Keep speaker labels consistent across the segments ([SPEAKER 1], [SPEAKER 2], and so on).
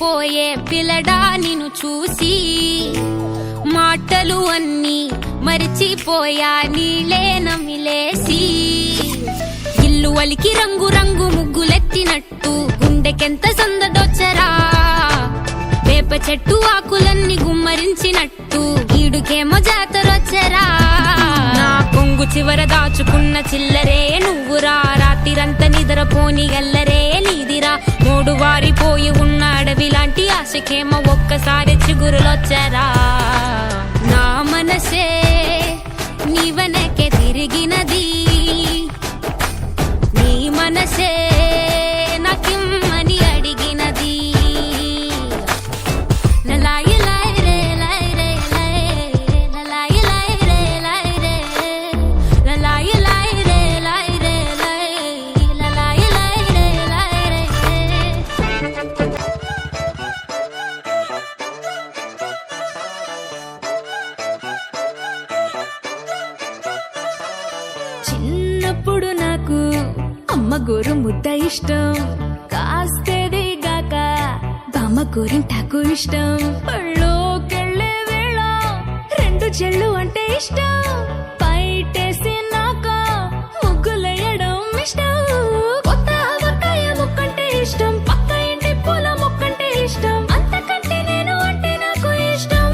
[SPEAKER 1] మురిసిపోయే పిల్లడా నిన్ను చూసి మాటలు అన్నీ మరిచిపోయా నీళ్ళే నమిలేసి ఇల్లు వలికి రంగు రంగు ముగ్గులెత్తినట్టు గుండెకెంత సందడొచ్చరా వేప చెట్టు ఆకులన్నీ గుమ్మరించినట్టు ఈడుకేమో జాతరొచ్చరా నా కొంగు చివర దాచుకున్న చిల్లరే నువ్వురా రాత్రిరంతా నిద్రపోని గల్లరే నీదిరా మూడు వారిపోయి ఉన్న అడవి లాంటి ఆశకేమో ఒక్కసారి చిగురులొచ్చరా నా మనసే నీ వెనకే తిరిగినది నీ మనసే నాకిమ్మని అడిగినది లలాయి లాయి రే లాయి రే లాయి లలాయి లాయి రే లాయి రే లలాయి లాయి రే లాయి రే లాయి లలాయి లాయి రే లాయి రే చిన్నప్పుడు నాకు అమ్మ గోరు ముద్ద ఇష్టం కాస్తేది గాక బామ్మ గోరింటాకు ఇష్టం పళ్ళోకెళ్ళే వేళ రెండు చెళ్ళు అంటే ఇష్టం పైటేసి నాక ముగ్గులేయడం ఇష్టం కొత్త ఆవకాయ ముక్కంటే ఇష్టం పక్క ఇంటి పూల ముక్కంటే ఇష్టం అంతకంటే నేను అంటే నాకు ఇష్టం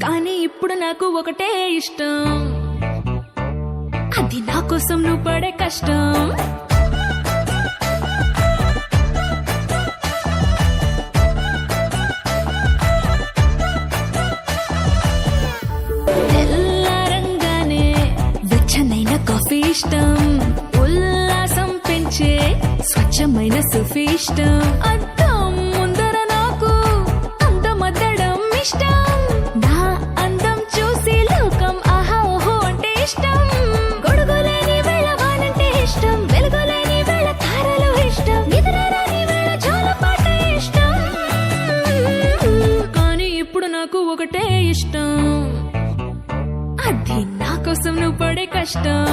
[SPEAKER 1] కానీ ఇప్పుడు నాకు ఒకటే ఇష్టం అది నా కోసం నువ్వు పడే కష్టం తెల్లారంగానే వెచ్చనైన కాఫీ ఇష్టం ఉల్లాసం పెంచే స్వచ్ఛమైన సుఫీ ఇష్టం అద్దం ముందర నాకు అందమద్దడం ఇష్టం నా అందం చూసి లోకం ఆహా ఓహో అంటే ఇష్టం ఒకటే ఇష్టం అది నా కోసం నువ్వు పడే కష్టం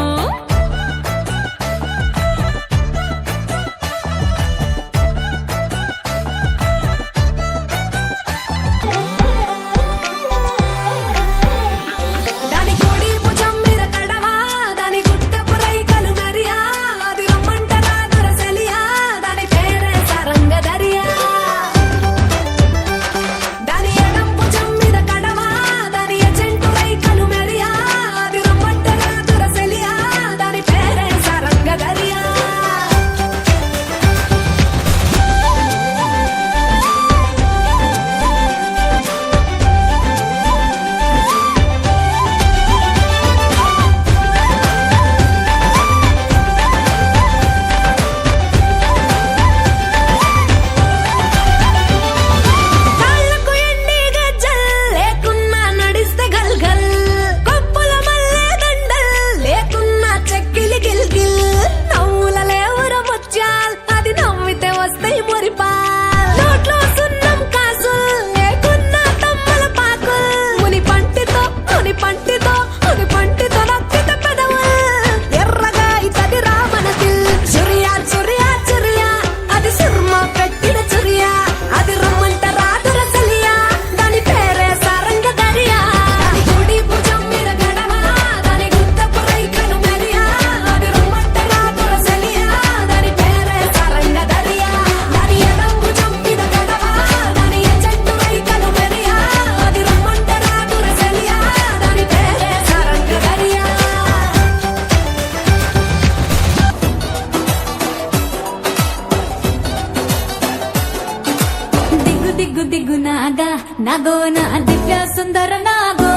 [SPEAKER 1] దిగ్గు దిగ్గు నాగా నాగో నా దివ్య సుందర నాగో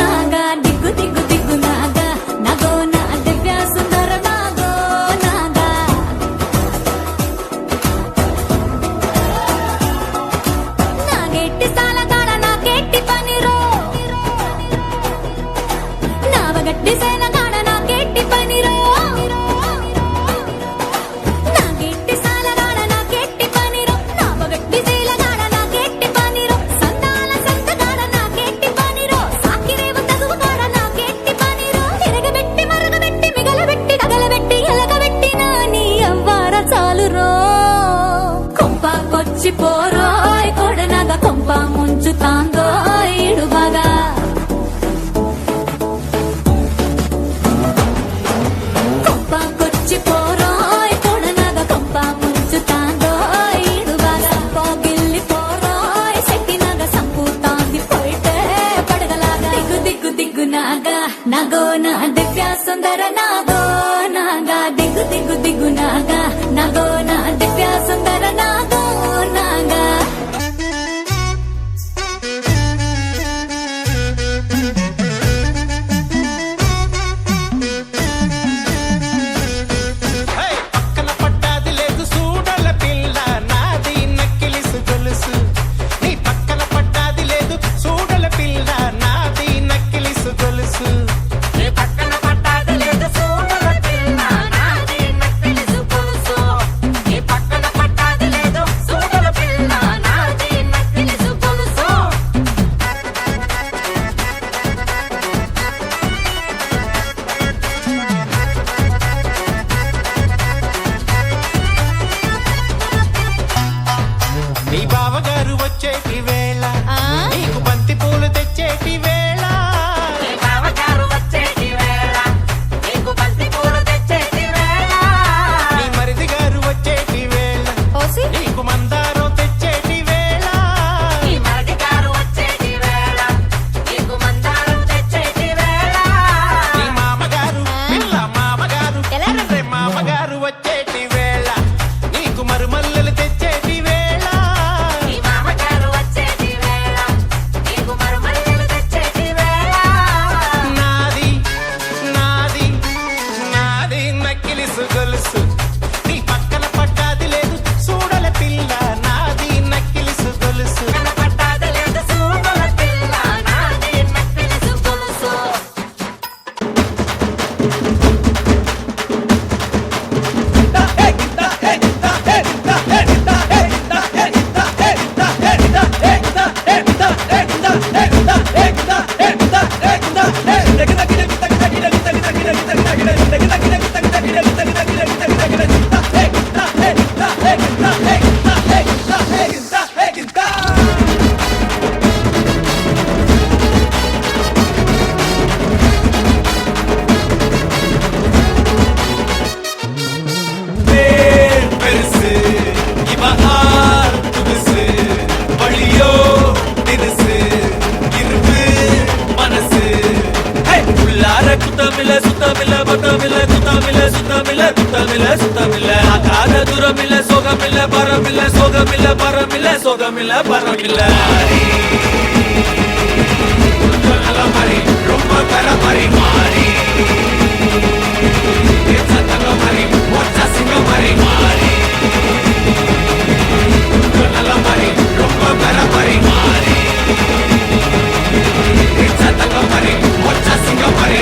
[SPEAKER 1] నాగా దిగ్గు దిగ్గు దిగ్గు నాగా నాగో నా దివ్య సుందర నాగో నాగా నాగెట్టి సాలగాడ నాకెట్టి పనిరో నావగట్టి సేనగాడ నాకెట్టి పనిరో వచ్చి నాగా నాగో నా దివ్య సుందర నాగో నాగా దిగు దిగు దిగు నాగా నాగో నా దివ్య సుందర నాగో నాగా
[SPEAKER 2] నీ బావగారు వచ్చేటి వేళ నీకు బంతి పూలు తెచ్చేటి వేళ
[SPEAKER 3] నీ బావగారు వచ్చేటి వేళ నీకు బంతి పూలు తెచ్చేటి వేళ
[SPEAKER 2] నీ మరిది గారు వచ్చేటి వేళ నీకు మందారం తెచ్చేటి వేళ
[SPEAKER 3] నీ మరిది గారు వచ్చేటి వేళ నీకు మందారం తెచ్చేటి వేళ
[SPEAKER 2] నీ మామగారు పిల్ల మామగారు రే మామగారు వచ్చేటి వేళ నీకు మరుమల్లెలు తెచ్చేటి వేళ
[SPEAKER 3] నీ మామగారు వచ్చేటి వేళ నీకు మరుమల్లెలు తెచ్చేటి వేళ
[SPEAKER 2] నాది నాది నాది నక్కిలిసు గొలుసు నీ పక్కన పట్టాది లేదు చూడల పిల్ల నాది నక్కిలిసు గొలుసు
[SPEAKER 3] కనపడ్డాది లేదు సూడల పిల్ల నాది నక్కిలిసు గొలుసు
[SPEAKER 2] பெருசு இவ ஆர் புதுசு வழியோ தினுசு இருப்பு மனசு உள்ளார குத்தமில்ல சுத்தமில்ல பத்தமில்ல குத்தமில்ல சுத்தமில்ல குத்தமில்ல சுத்தமில்ல ஆகாத தூரமில்ல சோகமில்ல பரமில்ல சோகமில்ல பரமில்ல சோகமில்ல பரமில்ல நல்ல மாதிரி ரொம்ப தர மாதிரி மாறி சத்தங்க மாதிரி ஒற்ற சிங்க மாதிரி மாறி நல்ல மாதிரி ரொம்ப தர மாதிரி மாறி சத்தங்க மாதிரி ஒற்ற சிங்க மாதிரி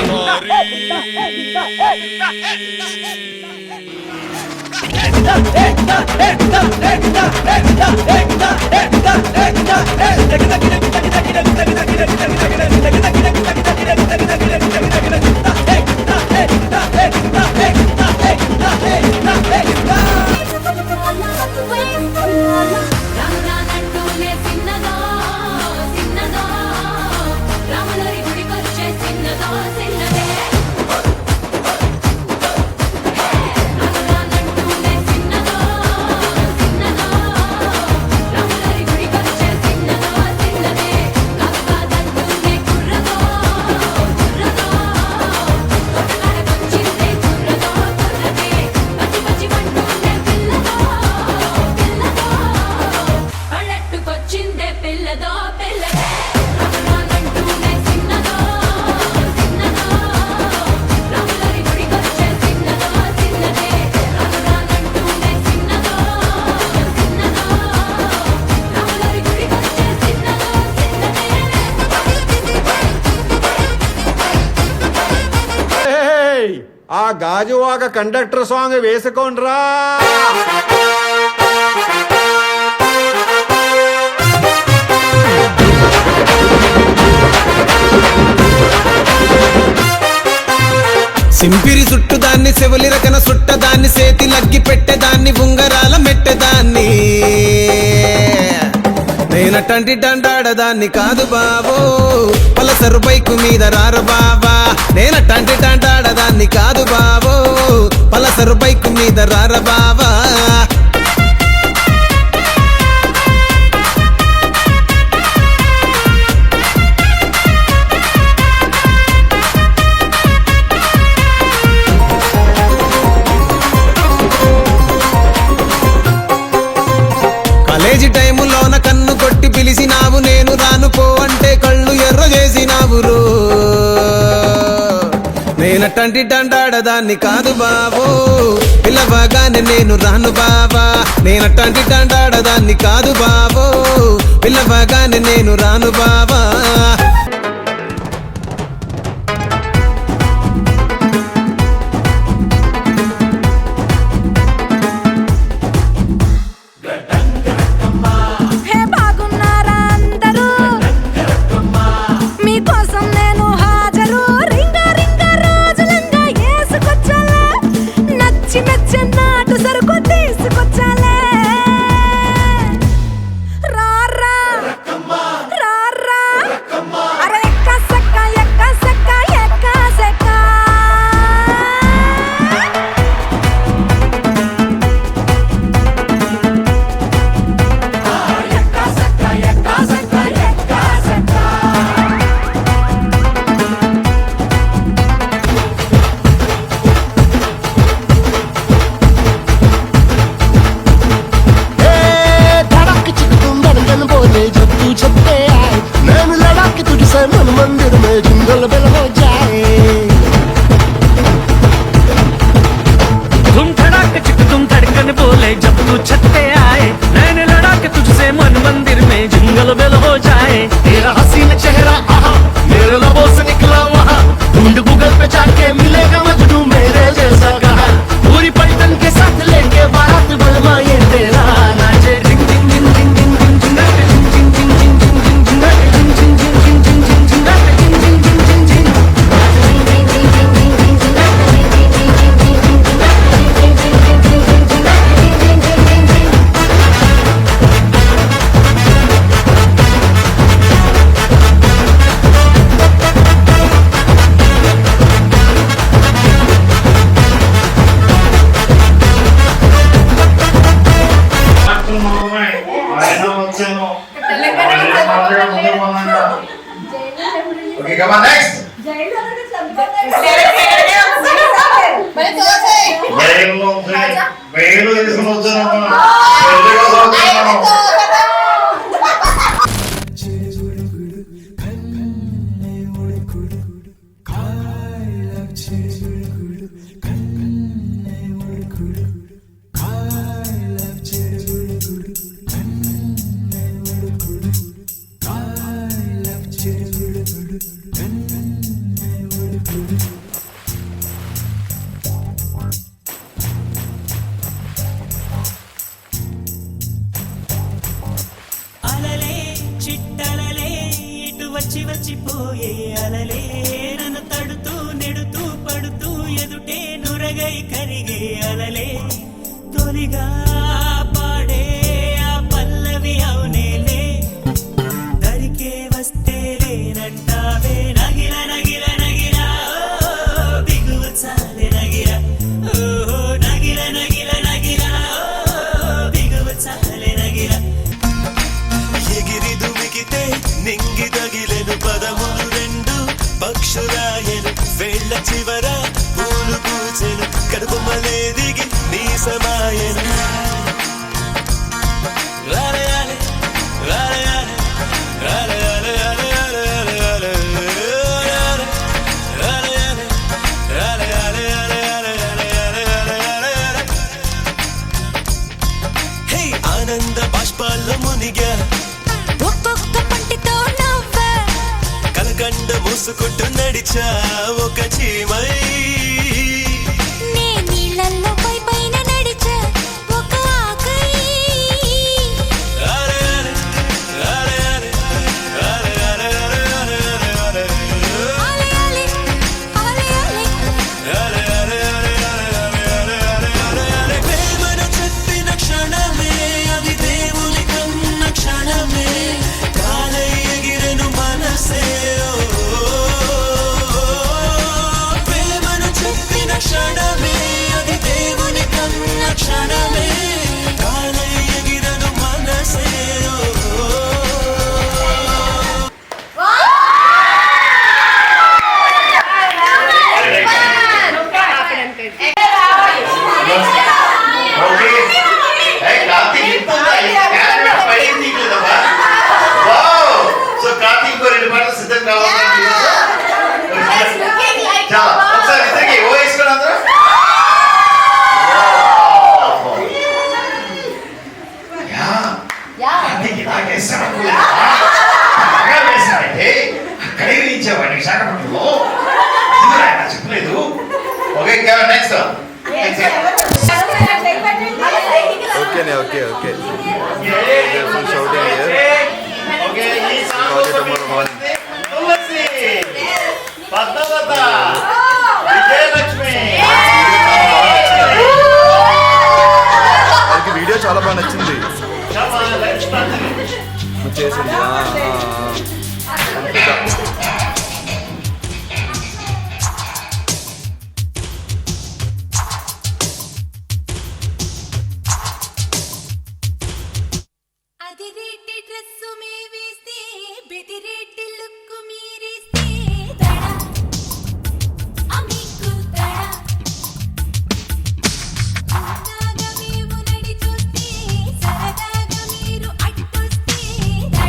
[SPEAKER 1] రామురానంటూనే చిన్నదో చిన్నదో రాములరి గుడికొచ్చే చిన్నదో చిన్నదే రామురానంటూనే చిన్నదో చిన్నదో రాములరి గుడికొచ్చే చిన్నదో చిన్నదే కాకాదంటూనే కుర్రదో కుర్రదో కొట్టకాడకొచ్చిందే కుర్రదో కుర్రదే పచ్చి పచ్చి మంటూనే పిల్లదో పిల్లదో పల్లెట్టుకొచ్చిందే పిల్లదో పిల్లదే రామురానంటూనే చిన్నదో చిన్నదో రాములరి గుడికొచ్చే చిన్నదో చిన్నదే రామురానంటూనే చిన్నదో చిన్నదో రాములరి గుడికొచ్చే చిన్నదో
[SPEAKER 4] ఏయ్! ఆ గాజువాక కండక్టర్ సాంగ్ వేసుకోండ్రా.
[SPEAKER 5] సింపిరి చుట్టుదాన్ని సెవలి రకన సుట్టదాన్ని సేతి లగ్గి పెట్టేదాన్ని ఉంగరాల మెట్టెదాన్ని నేనటంటి డండాడదాన్ని కాదు బాబో పలసరు బైకు మీద రారు బాబా నేనటంటి డండాడదాన్ని కాదు బాబో పలసరు బైకు మీద రార బాబా నేనట్టంటి తంటాడదాన్ని కాదు బాబో పిల్లవగానే నేను రాను బాబా నేనట్టంటి తంటాడదాన్ని కాదు బాబో పిల్లవగానే నేను రాను బాబా
[SPEAKER 1] హే బాగున్నారా అందరూ మీకోసం నేను హాజరు రింగ రింగ రోజులంగా వేసుకొచ్చాలే నచ్చి మెచ్చి నాటు సరుకు తీసుకొచ్చాలే రారా రారా అరే ఎక్క సెక్క ఎక్క సెక్క ఎక్క సెక్క
[SPEAKER 6] धड़क चिक तुम धड़कन बोले जब तू छपके आए नैन लड़ा के तुझसे मन मंदिर में जिंगल बेल हो जाए
[SPEAKER 7] तुम धड़क चिक तुम धड़कन बोले जब तू छत पे आए नैन लड़ा के तुझसे मन मंदिर में जिंगल बेल हो जाए
[SPEAKER 6] तेरा हसीन चेहरा आहा मेरे लबों से निकला वहाँ ढूंढ गूगल पे जाके मिलेगा मजनू मेरे जैसा कहा पूरी पलटन के साथ लेके बारात बलमा ये तेरा नाचे डिंग डिंग डिंग डिंग डिंग डिंग डिंग नाचे डिंग डिंग डिंग डिंग डिंग डिंग डिंग नाचे डिंग डिंग डिंग डिंग डिंग डिंग डिंग नाचे डिंग डिंग डिंग डिंग डिंग नाचे डिंग डिंग डिंग डिंग डिंग डिंग डिंग नाचे डिंग डिंग डिंग डिंग डिंग डिंग डिंग नाचे डिंग डिंग डिंग डिंग डिंग डिंग डिंग नाचे डिंग डिंग डिंग डिंग
[SPEAKER 8] Okay, come on, next. వేలు తీసుకుని వచ్చాను
[SPEAKER 7] అలలే చిట్టలలే ఇటు వచ్చి వచ్చిపోయే అలలే నన్ను తడుతూ నెడుతూ పడుతూ ఎదుటే నురగై కరిగే అలలే తొలిగా పాడే ఆ పల్లవి అవునేలే దరికే వస్తే లేనంటావే నగిర నగిర నగిర ఓ బిగువ చాలే నగిర ఓ నగిర నగిర నగిర ఓ బిగువ చాలే నగిర ఎగిరి దుమికితే నింగి తగిలెను పదములు రెండు పక్షురాయను వేళ్ళ చివర పూలు పూచెను కడుపుమలే దిగి నీ సమాయను రాలయాలే రాలయాలే రాలయాలే రాలయాలే రాలయాలే రాలయాలే రాలయాలే రాలయాలే రాలయాలే హే ఆనంద బాష్పాల్లో మునిగా
[SPEAKER 1] ఒక్కొక్క పంటితో నవ్వే
[SPEAKER 7] కలకండ మూసుకుంటూ నడిచా ఒక చీమై
[SPEAKER 1] నే నీళ్ళల్లో పై పైన నడిచే ఒక ఆకై
[SPEAKER 7] రాలయాలే రాలయాలే రాలయాలే రాలయాలే
[SPEAKER 1] ఆలయాలి ఆలయాలి
[SPEAKER 7] రాలయాలే రాలయాలే ప్రేమను చెప్పిన క్షణమే అది దేవుని కన్న క్షణమే కాలై ఎగిరెను మనసే ఓ
[SPEAKER 8] చెప్పలేదు. ఓకే నెక్స్ట్
[SPEAKER 4] ఓకేనే ఓకే ఓకే
[SPEAKER 8] ఓకే ఈ సాంగ్ తులసి పద్మవత విజయలక్ష్మి
[SPEAKER 4] వాళ్ళకి వీడియో చాలా బాగా నచ్చింది
[SPEAKER 8] Come on, let's start.
[SPEAKER 4] నువ్వు చేసింది అంతేగా.
[SPEAKER 1] అదిరేటి డ్రెస్సు మీ వేస్తే బెదిరేటి లుక్కు మీరేస్తే దడా అమీకు దడా సరదాగా మేము నడి చూస్తే సరదాగా మీరు అట్టొస్తే దడా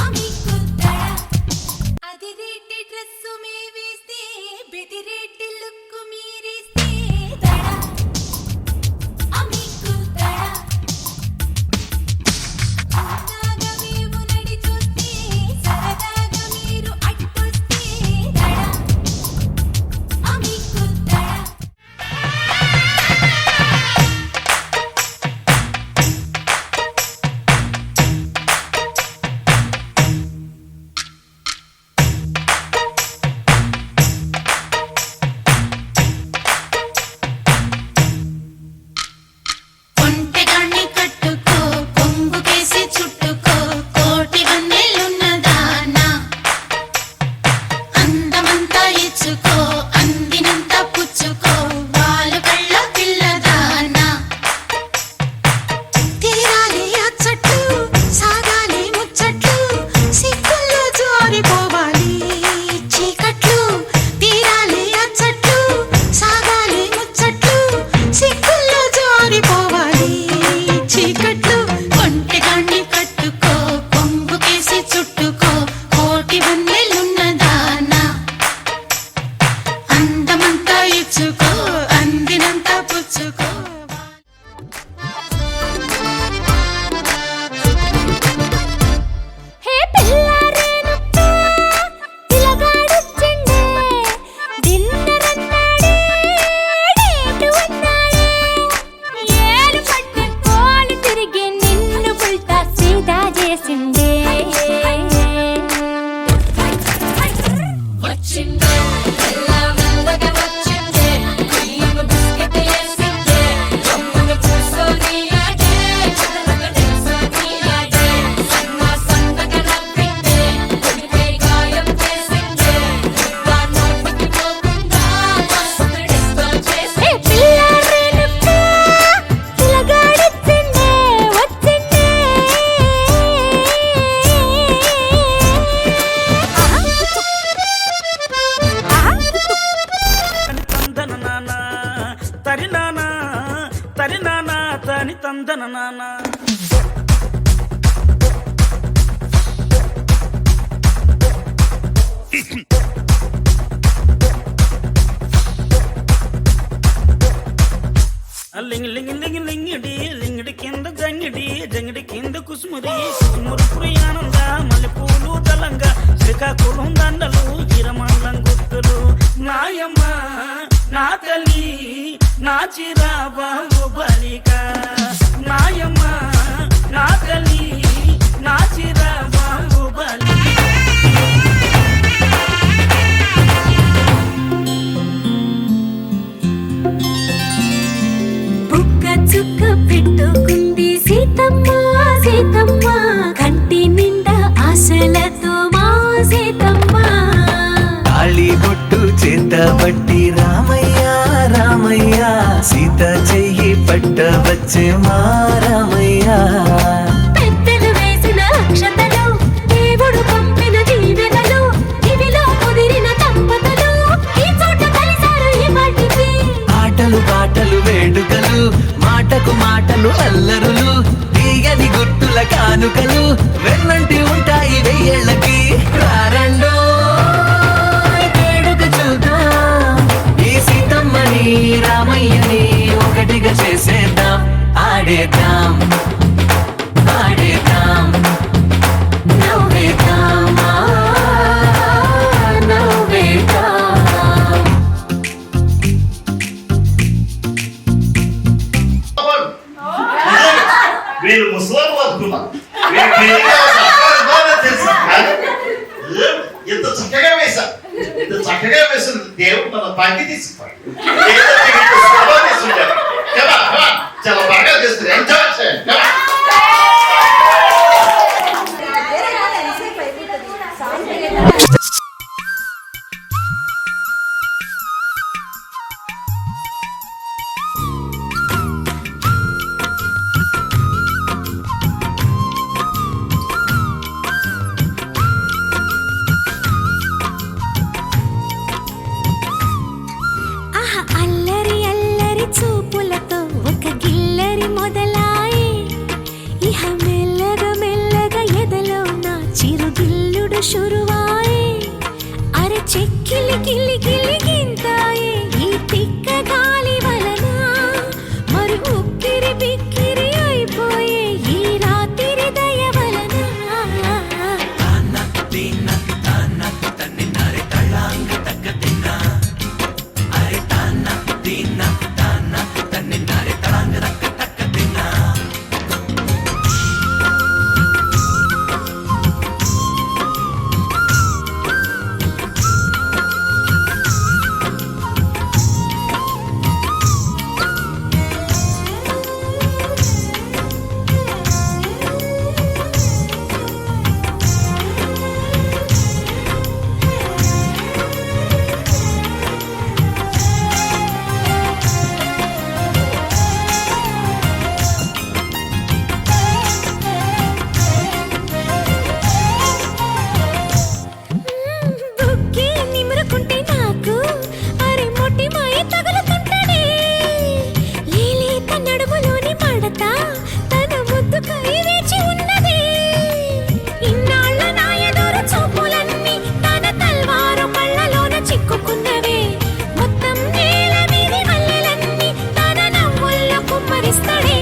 [SPEAKER 1] అమీకు దడా అదిరేటి డ్రెస్సు మీ వేస్తే బెదిరేటి లుక్కు మీరేస్తే దడా అమీకు దడా సరదాగా మేము నడి చూస్తే సరదాగా మీరు అట్టొస్తే దడా అమీకు దడా ఒంటెగాన్ని కట్టుకో కొంగుకేసి చుట్టుకో కోటి వన్నెలున్నదానా అందమంతా ఇచ్చుకో అందినంత పుచ్చుకో వాలు కళ్ళ పిల్లదానా తీరాలి అచ్చట్లు సాగాలి ముచ్చట్లు సిక్కుల్లో జారిపోవాలి చీకట్లు తీరాలి అచ్చట్లు సాగాలి ముచ్చట్లు సిక్కుల్లో జారిపోవాలి చీకట్లు ఒంటెగాన్ని కట్టుకో కొంగుకేసి చుట్టుకో కోటి వన్నెలున్నదానా అందమంతా ఇచ్చుకో అందినంత పుచ్చుకో హే పిల్లారేనుక్క పిలగాడొచ్చిండే డిన్నరన్నాడే డేటు అన్నాడే ఏలు పట్టుకోలు తిరిగి నిన్ను పుల్టా సీదా చేసిండే వచ్చిండే మెల్లమెల్లగా వచ్చిండే క్రీమ్ బిస్కెట్ వేసిండే జమ్మున కూర్చొని ఆడే చదరగ నిల్చొని ఆడే సన్న సన్నగా నవ్విండే కొడితే గాయం చేసిండే ఇంకా నోటికి పోకుండా మస్తు డిస్కో చేసిండే పిల్లారేనుక్క పిలగాడొచ్చిండే వచ్చిండే
[SPEAKER 7] తందన నానా తరి నానా తరి నానా తని తందన నానా లింగి లింగి లింగి లింగిడి లింగిడి కింద జంగిడి జంగిడి కింద కుసుమురి కుసుమురు ప్రియానంద మల్లెపూలు దళంగా శ్రీకాకుళం దండలు ఈరమండం గుర్తులు నాయమ్మ నా తల్లి నా చిరాబాబు బలిక నాయమ్మ నా తల్లి నా చిరాబాబు బలిక
[SPEAKER 1] బుక్క చుక్క పెట్టుకుంది సీతమ్మ సీతమ్మ కంటి నిండా ఆశలతో మా సీతమ్మ
[SPEAKER 5] తాళి బొట్టు చేత పట్టి రామయ్య రామయ్య సీత చెయ్యి పట్ట వచ్చే మా రామయ్య
[SPEAKER 1] పెద్దలు వేసిన అక్షతలు దేవుడు పంపిన దీవెనలు ఇవిలో కుదిరిన దంపతులు ఈ చోట కలిసారు ఈ వాటికి
[SPEAKER 5] ఆటలు పాటలు వేడుకలు మాటకు మాటలు అల్లరులు తీయని గుర్తుల కానుకలు వెన్నంటి ఉంటాయి వెయ్యేళ్ళకి రారండో వేడుక చూద్దాం ఈ సీతమ్మని రామయ్యని ఒకటిగా చేసేద్దాం ఆడేద్దాం ఆడేద్దాం
[SPEAKER 1] నవ్వేద్దాం నవ్వేద్దాం
[SPEAKER 8] చక్కగా వేస్తుంది దేవుడు మన పని తీసుకుపోయి తీసుకుంటారు చాలా బాగా చేస్తుంది ఎంజాయ్ చేయండి
[SPEAKER 1] ఆహా అల్లరి అల్లరి చూపులతో ఒక గిల్లరి మొదలాయే ఇహ మెల్లగా మెల్లగా ఎదలో నా చిరుగిల్లుడు షురువాయే అరే చెక్కిలి గిల్లి గిల్లి గింతాయే ఈ తిక్క గాలి వలన మరి ఉక్కిరి బిక్కిరి అయిపోయే ఈ రాత్రి దయ వలన బుక్కి నిమురుకుంటే నాకు అరే మొట్టి మాయ తగులుతుంటనే లేలేత నడుములోని మడత తన ముద్దుకై వేచి ఉన్నదే ఇన్నాళ్ళ నా ఎదురు చూపులన్నీ తన తల్వారు కళ్ళలోన చిక్కుకున్నవే మొత్తం నేల మీది మల్లెలన్నీ తన నవ్వుల్లో కుమ్మరిస్తాడే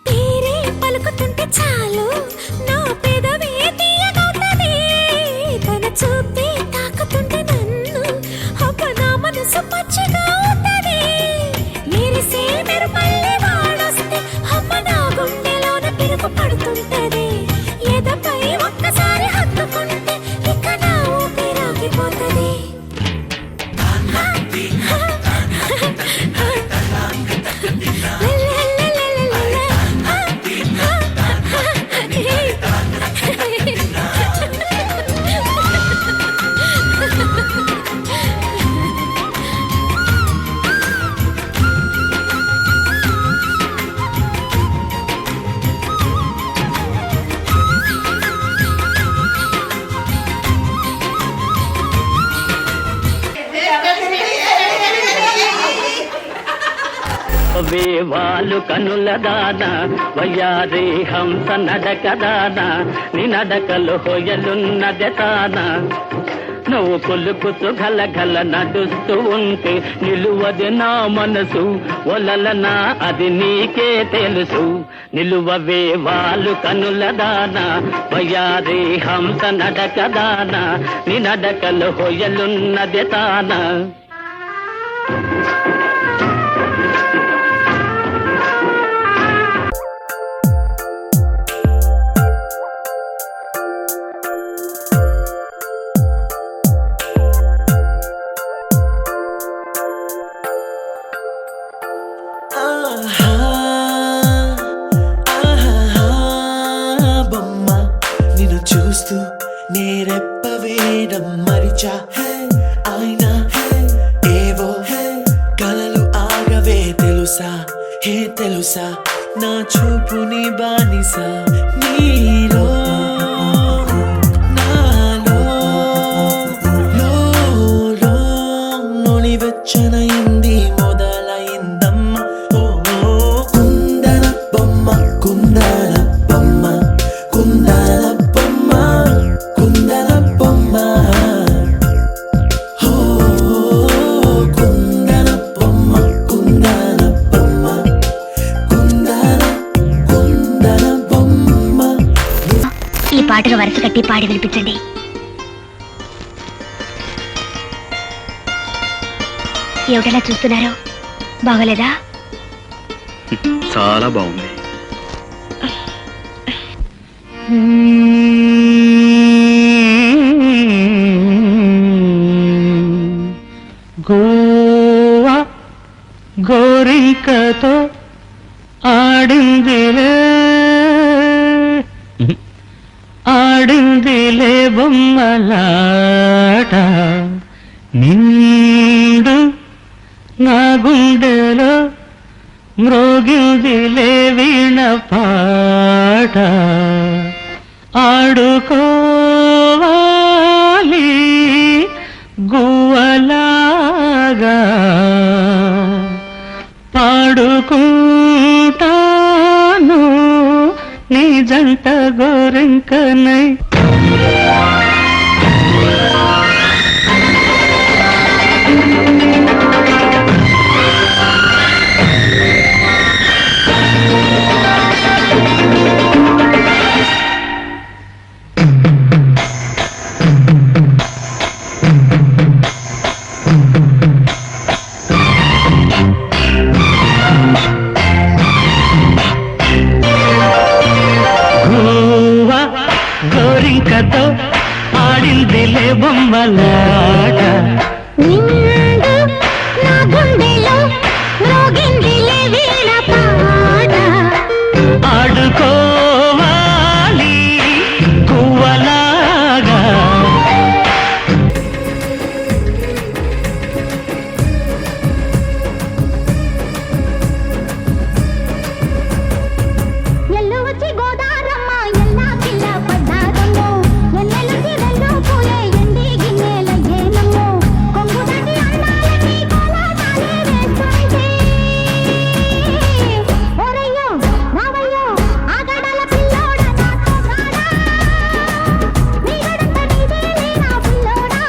[SPEAKER 1] తీరే పలుకుతుంటే చాలు నా పెదవే తీయగవుతది తన చూపే తాకుతుంటే నన్ను అప్ప నా మనసు పచ్చిగా అవుతది మెరిసే మెరుపల్లి వాడొస్తే అమ్మ నా గుండెలోన పిరుపు పడుతుంటది ఎదపై ఒక్కసారి హత్తుకుంటే ఇక నా ఊపిరాగిపోతది
[SPEAKER 7] వేవాలు కనుల దాన వయ్యారి హంస నడక దాన నీ నడకలు హొయలున్నది తాన నువ్వు కొలుకుతూ గలగల నడుస్తూ ఉంటే నిలువది నా మనసు ఒలలనా అది నీకే తెలుసు నిలువవే వాలు కనుల దాన వయ్యారి హంస నడక దాన నీ నడకలు హొయలున్నది తాన
[SPEAKER 9] ఆహా చూస్తూ నేరెప్ప వేయడం మరిచా అయినా ఏవో కలలు ఆగవే తెలుసా హే తెలుసా నా చూపు నీ బానిసా నీలో నాలో లో నొలి వెచ్చనైంది మొదలైందమ్మ ఓ కుందన బొమ్మ కుందన బొమ్మ కుందన బొమ్మ కుందన బొమ్మ ఓ కుందన బొమ్మ కుందన బొమ్మ కుందన కుందన బొమ్మ.
[SPEAKER 1] ఈ పాటగా వరుస కట్టి పాడి వినిపించండి. ఏమిటలా చూస్తున్నారు? బాగలేదా?
[SPEAKER 7] చాలా బాగుంది. గోవా గోరింకతో ఆడిందిలే బొమ్మలాట నిండు నా గుండెలో మ్రోగిందిలే వీణ పాట ఆడుకోవాలి గువ్వలాగా పాడుకుంటాను నీ జంట గోరింకనై. గోరింకతో ఆడిందిలే బొమ్మలాట
[SPEAKER 1] నా గుండెలో మ్రోగిందిలే వీణ పాట
[SPEAKER 7] ఆడుకోవాలి గువ్వలాగా.
[SPEAKER 1] ఎల్లు వచ్చి గోదారమ్మ ఎల్లా కిల్ల పడ్డారమ్మో ఎన్నెలకి వెళ్ళు పూలే ఎండి గిన్నెలయ్యేనమ్మో కొంగు దాటి అందాలని కోలాటాలే వేస్తుంటే ఓరయ్యో రావయ్యో ఆగడాల పిల్లోడ నాతో రాడా నీగడంత నీదేలే నా పిల్లోడా.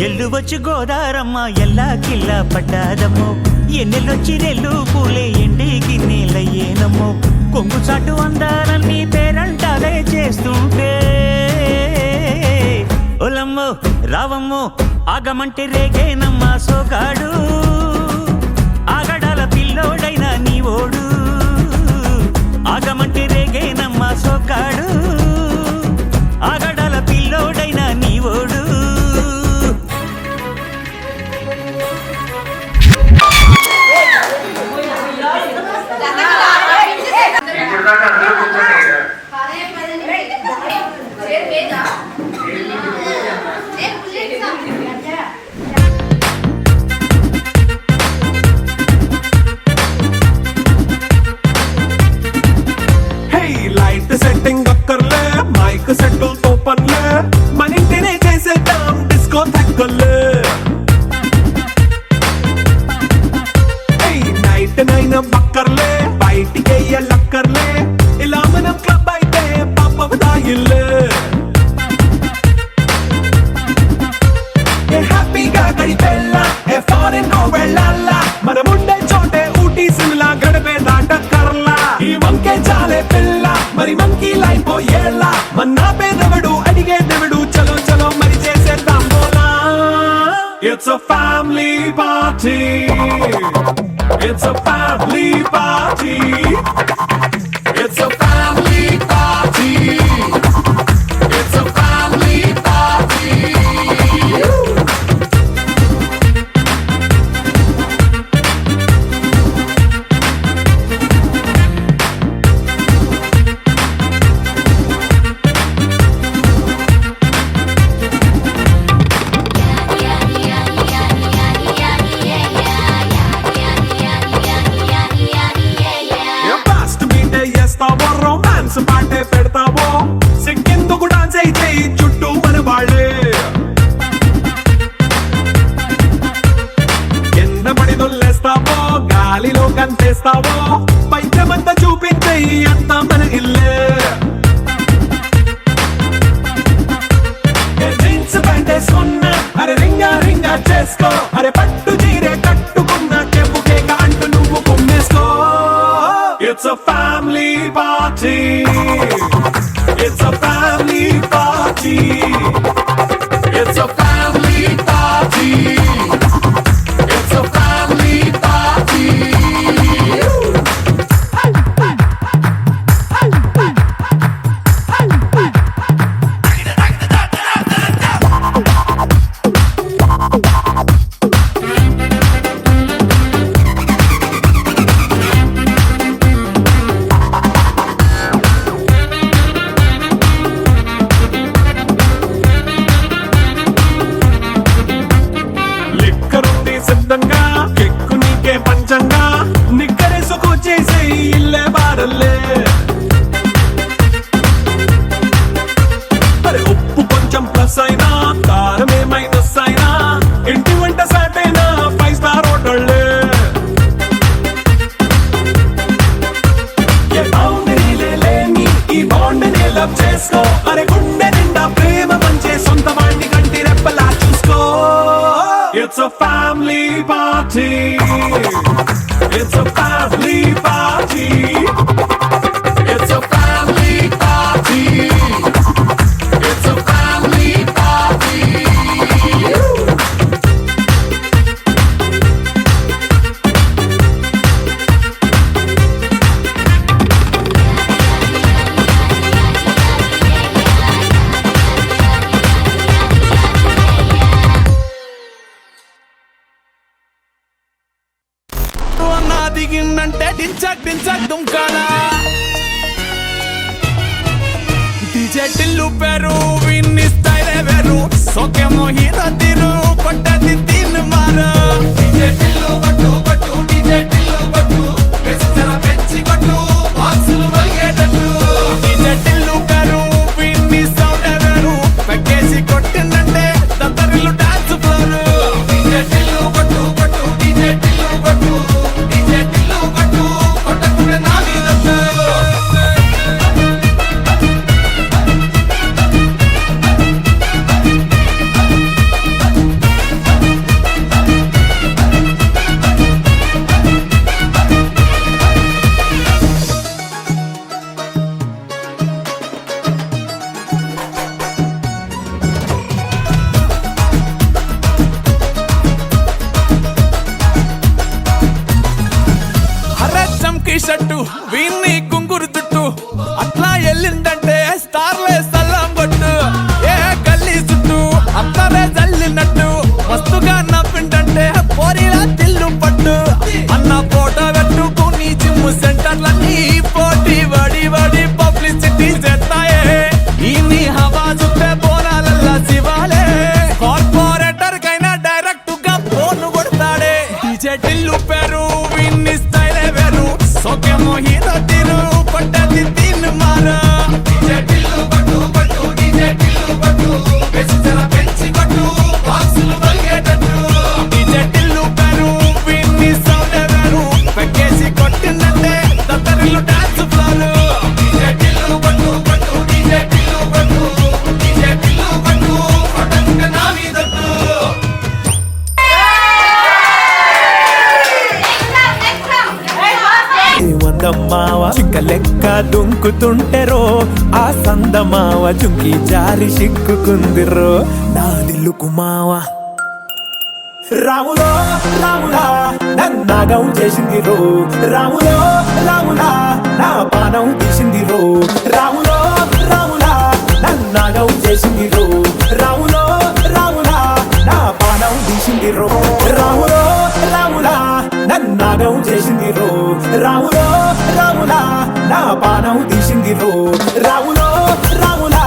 [SPEAKER 2] ఎల్లు వచ్చి గోదారమ్మ ఎల్లా కిల్ల పడ్డాదమ్మో ఎన్నెల్లొచ్చి రెల్లు పూలే ఎండి గిన్నెలయ్యేనమ్మో కొంగు చాటు అందాలన్నీ పేరంటాలే చేస్తుంటే ఒలమ్మో రావమ్మో ఆగమంటే రేగేనమ్మా సోగాడు ఆగడాల పిల్లోడైన నీ ఓడు ఆగమంటే రేగేనమ్మా సోగాడు ఆగడాల పిల్లోడైన నీ ఓడు.
[SPEAKER 6] లైట్ సెట్టింగ్ అక్కర్లే మైక్ సెట్టుల్ తో పర్లే మన ఇంటినే చేసేద్దాం డిస్కో తగ్గలే నైట్ నైన్ బక్కర్లే బయటికి లక్కర్లే ఇలా మనం క్లబ్ అయితే పాపదాయిల్లే హ్యాపీగా గడిపెల్లా ఫారెన్ వెళ్ళాలా మనముండే చోటే ఊటీ సిమ్లా గడిపే దాటక్కర్లా ఈ వంకే చాలే పిల్ల మరి మంకీ లైఫ్ ఏళ్ళ మన్నా పేదవడు అడిగే దేవుడు చలో చలో మరి చేసేద్దాం బోలా. It's a family party. It's a family party. It's a family party. It's a family party. కంటేస్తావో పైచమంతా చూపించే అంతా మన ఇల్లే జీన్స్ ప్యాంట్ వేసుకున్నా అరే రింగా రింగా చేసుకో అరే పట్టు చీరే కట్టుకున్నా చెప్పుకే అంటూ నువ్వు కుమ్మేసుకో It's a family party It's a family party It's a family party It's a family party లిక్కరుంది సిద్ధంగా కెక్కు నీకే పంచంగా నిక్కరేసుకు చేసే ఇల్లే బారల్లే అరే ఉప్పు కొంచెం ప్లస్ అయినా కారమే మైనస్ అయినా ఇంటి వంట సాటైనా 5 స్టార్ హోటళ్ళే ఏ బౌండరీలే లేని ఈ బాండ్ని లవ్ చేసుకో అరే గుండె నిండా ప్రేమ పంచే సొంత వాణ్ణి కంటి రెప్పలా చూసుకో It's a family party It's a family party It's a family party It's a family party
[SPEAKER 5] అన్నా దిగిందంటే డించక్ డించక్ దుంకాలా డీజే టిల్లు పేరు విన్ని స్టైల్ వేరు సోకేమో హీరో తీరు కొట్టది తిన్ మారు డీజే టిల్లు కొట్టు కొట్టు డీజే టిల్లు కొట్టు వెచ్చన పెంచి కొట్టు బాక్సులు వలిగేటట్టు డీజే టిల్లు పేరు విన్ని సౌండ్ వేరు పెక్కేసి కొట్టిందంటే దత్తరిల్లు డాన్స్ ఫ్లోర్ డీజే టిల్లు కొట్టు కొట్టు డీజే టిల్లు కొట్టు డీజే టిల్లు కొట్టు కొట్టకునే నా మీదట్టు అరే చంకీ షట్టు వీన్ని కుంగురు చుట్టు అట్లా ఎల్లిందంటే స్టార్లే సల్లం కొట్టు ఏ గల్లీ చుట్టూ అత్తరే జల్లినట్టు మస్తుగా నవ్విందంటే పోరిలా తిల్లు పట్టు అన్న ఫోటో పెట్టుకుని జిమ్ సెంటర్లన్నీ పోటీ వడి వడి పబ్లిసిటీ చేస్తాయే ఈ నీ హవా చుట్టే బోనాలల్లా శివాలే కార్పొరేటర్ కైనా డైరెక్ట్ గా ఫోన్ కొడతాడే డీజే టిల్లు పేరు విన్ని స్టైల్ వేరు సోకేమో హీరో తీరు కొట్టది తిన్ మారు డీజే టిల్లు కొట్టు కొట్టు డీజే టిల్లు కొట్టు వెచ్చన పెంచి కొట్టు బాక్సులు వలిగేటట్టు డీజే టిల్లు పేరు విన్ని సౌండ్ వేరు పెక్కేసి కొట్టిందంటే దత్తరిల్లు డాన్స్ ఫ్లోర్ డీజే టిల్లు కొట్టు కొట్టు డీజే టిల్లు కొట్టు డీజే టిల్లు కొట్టు కొట్టకునే నా మీదట్టు
[SPEAKER 9] వందమ్మావ చిక్క లెక్క దుంకుతుంటెరో ఆ సందమావ చుంకి జారి సిక్కుకుందిరో నాదిల్లుకు మావ రాములో రాములా నన్నాగం చేసిందిరో రాములో రాములా నా పానం తీసిందిరో రాములో రాములా నన్నాగం చేసిందిరో రాములో రాములా నా పానం తీసిందిరో రాములో రాములా నన్నాగం చేసిందిరో రాములో రాములా నా పానం తీసిందిరో రాములో రాములా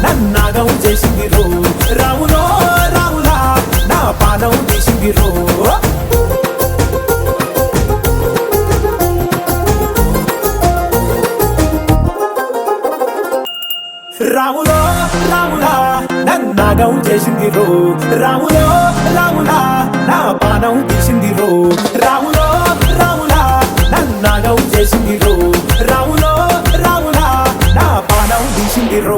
[SPEAKER 9] నన్నాగం చేసిందిరో రాములో రాములా నా పానం తీసిందిరో రాములో రాములా నన్నాగం చేసిందిరో రాములో రాములా నా పానం తీసిందిరో రాములో రాములా చేసింది రో రాములో రాములా నా పానం తీసింది రో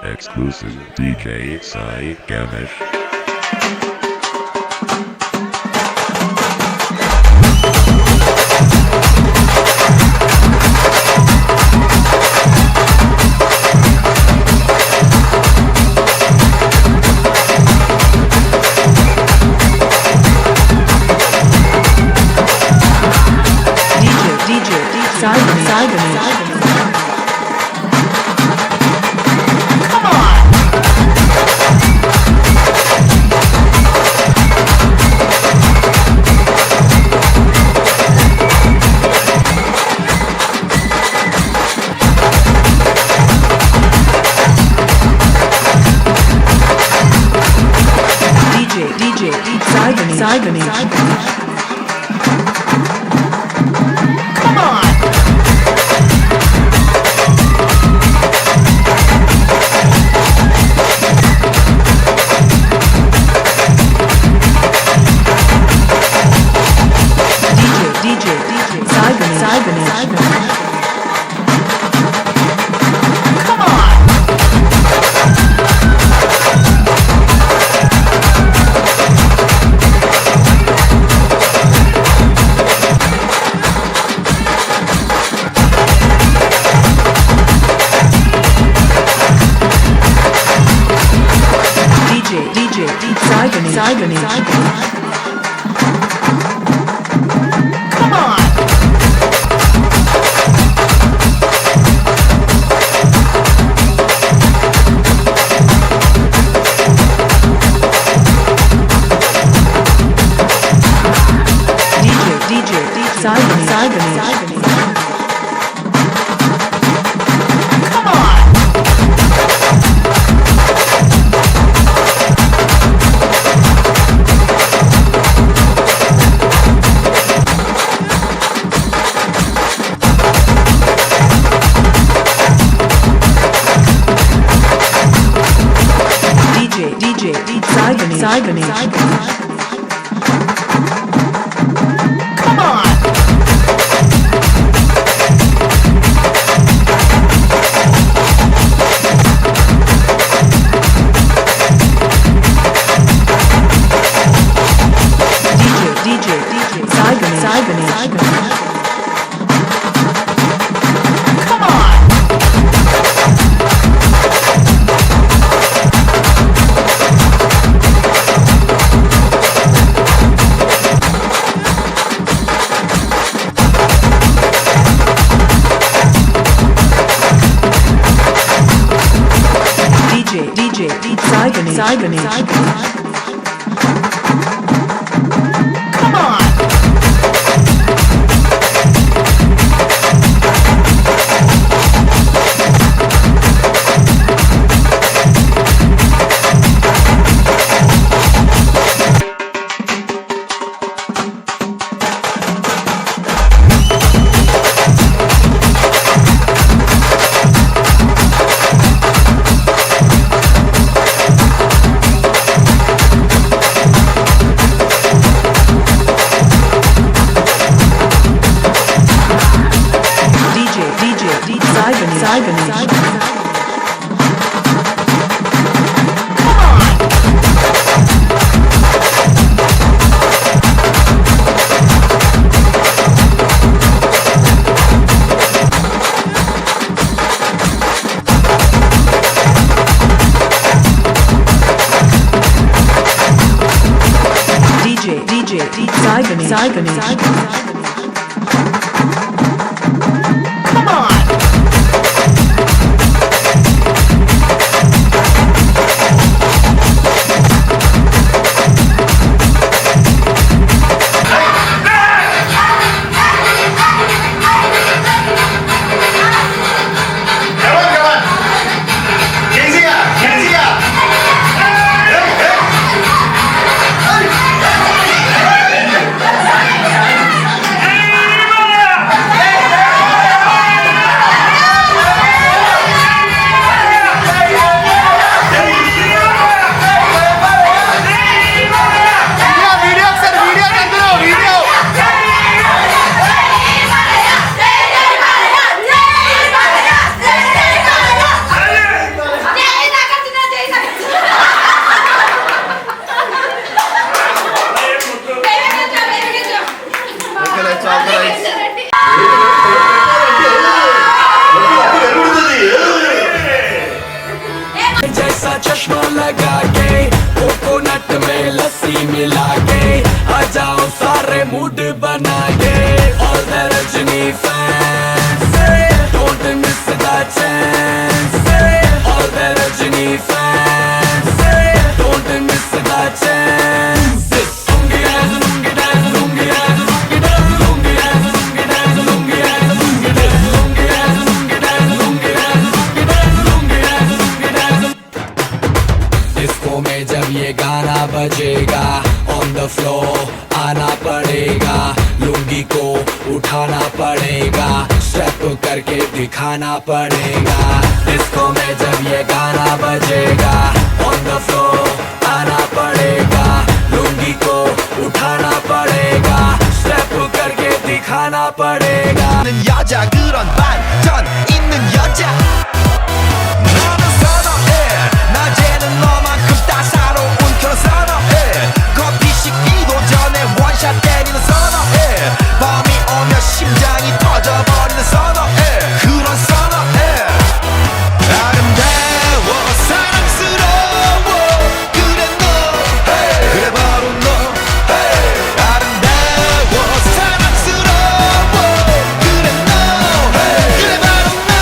[SPEAKER 10] Exclusive DJ Sai Ganesh.
[SPEAKER 11] DJ Sai Ganesh. DJ Sai Ganesh. DJ Sai Ganesh. DJ Sai Ganesh. DJ Sai Ganesh. DJ Sai Ganesh. DJ Sai Ganesh. DJ Sai Ganesh. Sai Ganesh. DJ Sai Ganesh.
[SPEAKER 5] बजेगा on the floor आना पड़ेगा लुंगी को उठाना पड़ेगा step करके दिखाना पड़ेगा disco में जब ये गाना बजेगा ऑन द फ्लोर आना पड़ेगा लुंगी को उठाना पड़ेगा स्टेप करके दिखाना पड़ेगा
[SPEAKER 6] 여자 그런 반전 있는 여자 너는 선호해 낮에는 너만큼 따사로운 그런 선호해 커피 식기도 전에 원샷 때리는 선호해 밤이 오면 심장이 터져버리는 선호해 그런 선호해 아름다워 사랑스러워 그래 너 그래 바로 너 아름다워 사랑스러워 그래 너 그래 바로 너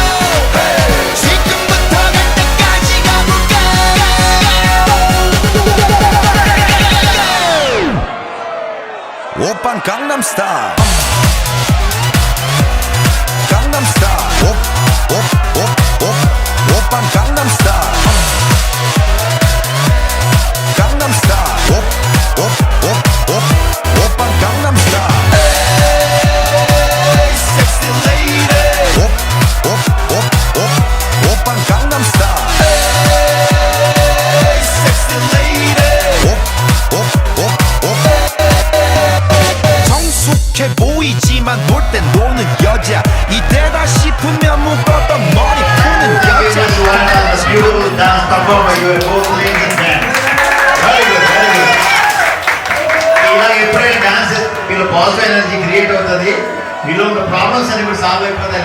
[SPEAKER 6] 지금부터 갈 때까지 가볼까 오빤 강남스타일 강남스타일 오빤 강남스타일 강남스타일 오빤 강남스타일 에이 섹시 레이디 오빤 강남스타일 에이 섹시 레이디 성숙해 보이지만 놀 땐 노는 여자 이때다 싶으면 묶었던 머리 푸는 여자
[SPEAKER 8] beautiful dance performer you are both ladies and men. Very good, very good. ఇలా ఎప్పుడైనా డాన్స్ మీలో పాజిటివ్ ఎనర్జీ క్రియేట్ అవుతుంది మీలో ఉన్న ప్రాబ్లమ్స్ అని కూడా సాల్వ్ అయిపోతాయి